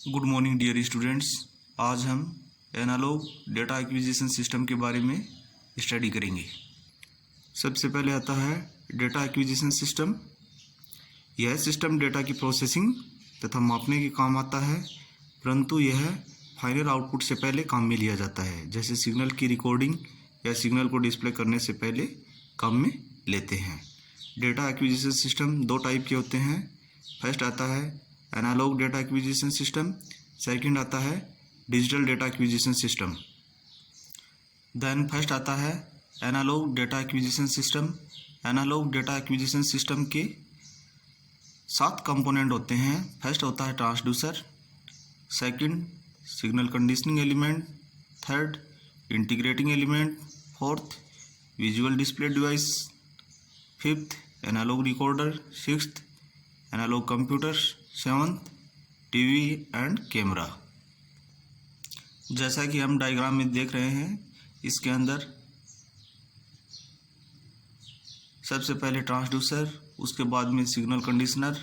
Good morning dear students. आज हम analogue data acquisition system के बारे में स्टडी करेंगे। सबसे पहले आता है डेटा एक्विजिशन सिस्टम। यह सिस्टम डेटा की प्रोसेसिंग तथा मापने के काम आता है, परंतु यह फाइनल आउटपुट से पहले काम में लिया जाता है। जैसे सिग्नल की रिकॉर्डिंग या सिग्नल को डिस्प्ले करने से पहले काम में लेते हैं। डेटा एक्विजिशन सिस्टम दो टाइप के होते हैं। फर्स्ट आता है analogue data acquisition system, second आता है digital data acquisition system. Then first आता है analogue data acquisition system. Analogue data acquisition system के 7 कंपोनेंट होते हैं। फर्स्ट होता है transducer, second signal conditioning element, third integrating element, fourth visual display device, fifth analogue recorder, sixth analogue computer, seventh TV and camera. जैसा कि हम diagram में देख रहे हैं, इसके अंदर सबसे पहले ट्रांसड्यूसर, उसके बाद में सिग्नल कंडीशनर,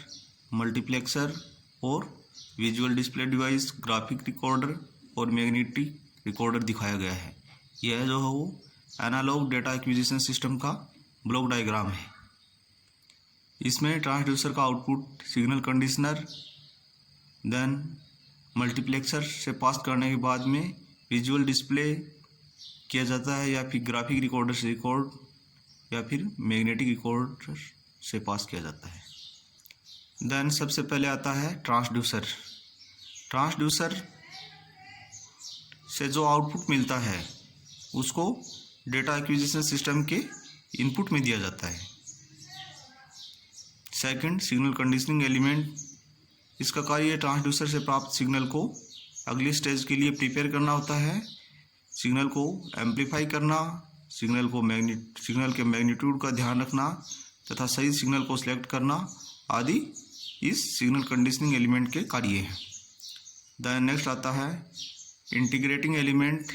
मल्टीप्लेक्सर और visual display device, graphic recorder और मैग्नेटिक रिकॉर्डर दिखाया गया है। यह जो है वो एनालॉग डेटा एक्विजिशन सिस्टम का ब्लॉक डायग्राम है। इसमें ट्रांसड्यूसर का output signal conditioner, then multiplexer से पास करने के बाद में विजुअल डिस्प्ले किया जाता है, या फिर ग्राफिक रिकॉर्डर से रिकॉर्ड, या फिर मैग्नेटिक रिकॉर्डर से पास किया जाता है। देन सबसे पहले आता है ट्रांसड्यूसर। ट्रांसड्यूसर से जो आउटपुट मिलता है उसको डेटा एक्विजिशन सिस्टम के इनपुट में दिया जाता है। सेकंड सिग्नल कंडीशनिंग एलिमेंट, इसका कार्य ट्रांसड्यूसर से प्राप्त सिग्नल को अगली स्टेज के लिए प्रिपेयर करना होता है। सिग्नल को एम्पलीफाई करना, सिग्नल के मैग्नीट्यूड का ध्यान रखना तथा सही सिग्नल को सिलेक्ट करना आदि इस सिग्नल कंडीशनिंग एलिमेंट के कार्य हैं। देन नेक्स्ट आता है इंटीग्रेटिंग एलिमेंट।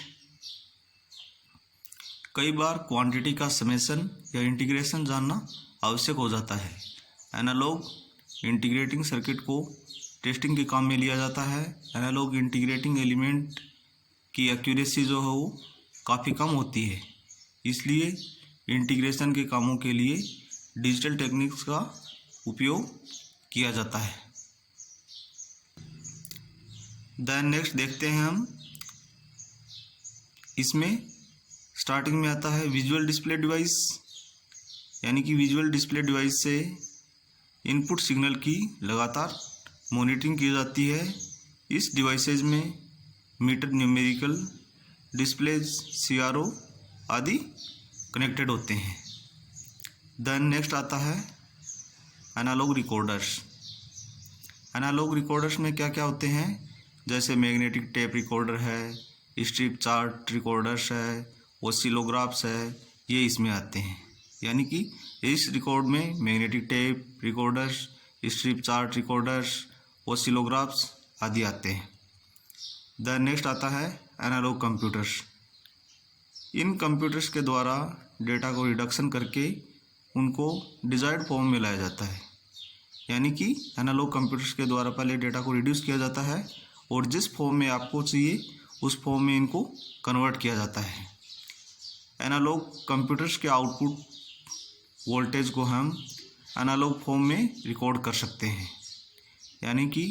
कई बार क्वांटिटी का समेशन या इंटीग्रेशन जानना आवश्यक हो जाता है। एनालॉग इंटीग्रेटिंग सर्किट को टेस्टिंग के काम में लिया जाता है। एनालॉग इंटीग्रेटिंग एलिमेंट की एक्यूरेसी जो है वो काफ़ी कम होती है, इसलिए इंटीग्रेशन के कामों के लिए डिजिटल टेक्निक्स का उपयोग किया जाता है। देन नेक्स्ट देखते हैं हम, इसमें स्टार्टिंग में आता है विजुअल डिस्प्ले डिवाइस, यानी कि विजुअल डिस्प्ले डिवाइस से इनपुट सिग्नल की लगातार मॉनिटरिंग की जाती है। इस डिवाइसेज में मीटर, न्यूमेरिकल डिस्प्लेज, CRO आदि कनेक्टेड होते हैं। देन नेक्स्ट आता है एनालॉग रिकॉर्डर्स। एनालॉग रिकॉर्डर्स में क्या क्या होते हैं, जैसे मैग्नेटिक टेप रिकॉर्डर है, स्ट्रिप चार्ट रिकॉर्डर्स है, ऑसिलोग्राफ्स है, ये इसमें आते हैं। यानी कि इस रिकॉर्ड में magnetic tape recorders, strip chart recorders, oscillographs आदि आते हैं। देन नेक्स्ट आता है एनालॉग कंप्यूटर्स। इन कंप्यूटर्स के द्वारा डेटा को रिडक्शन करके उनको डिजायर्ड फॉर्म में लाया जाता है। यानी कि एनालॉग कंप्यूटर्स के द्वारा पहले डेटा को रिड्यूस किया जाता है और जिस फॉर्म में आपको चाहिए उस फॉर्म में इनको कन्वर्ट किया जाता है। एनालॉग कंप्यूटर्स के आउटपुट वोल्टेज को हम एनालॉग फॉर्म में रिकॉर्ड कर सकते हैं। यानी कि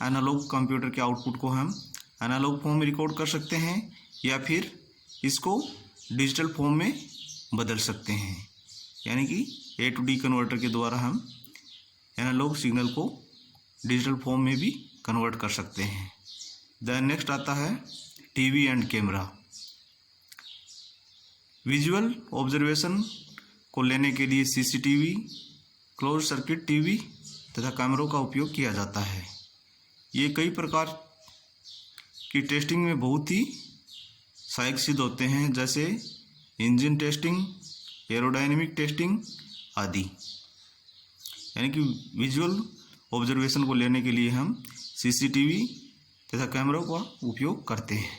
एनालॉग कंप्यूटर के आउटपुट को हम एनालॉग फॉर्म में रिकॉर्ड कर सकते हैं, या फिर इसको डिजिटल फॉर्म में बदल सकते हैं। यानी कि A to D कन्वर्टर के द्वारा हम एनालॉग सिग्नल को डिजिटल फॉर्म में भी कन्वर्ट कर सकते हैं। देन नेक्स्ट आता है TV and camera. Visual observation को लेने के लिए CCTV, क्लोज सर्किट टीवी तथा कैमरों का उपयोग किया जाता है। ये कई प्रकार की टेस्टिंग में बहुत ही सहायक सिद्ध होते हैं, जैसे इंजन टेस्टिंग, एरोडायनेमिक टेस्टिंग आदि। यानी कि विजुअल ऑब्जर्वेशन को लेने के लिए हम CCTV तथा कैमरों का उपयोग करते हैं।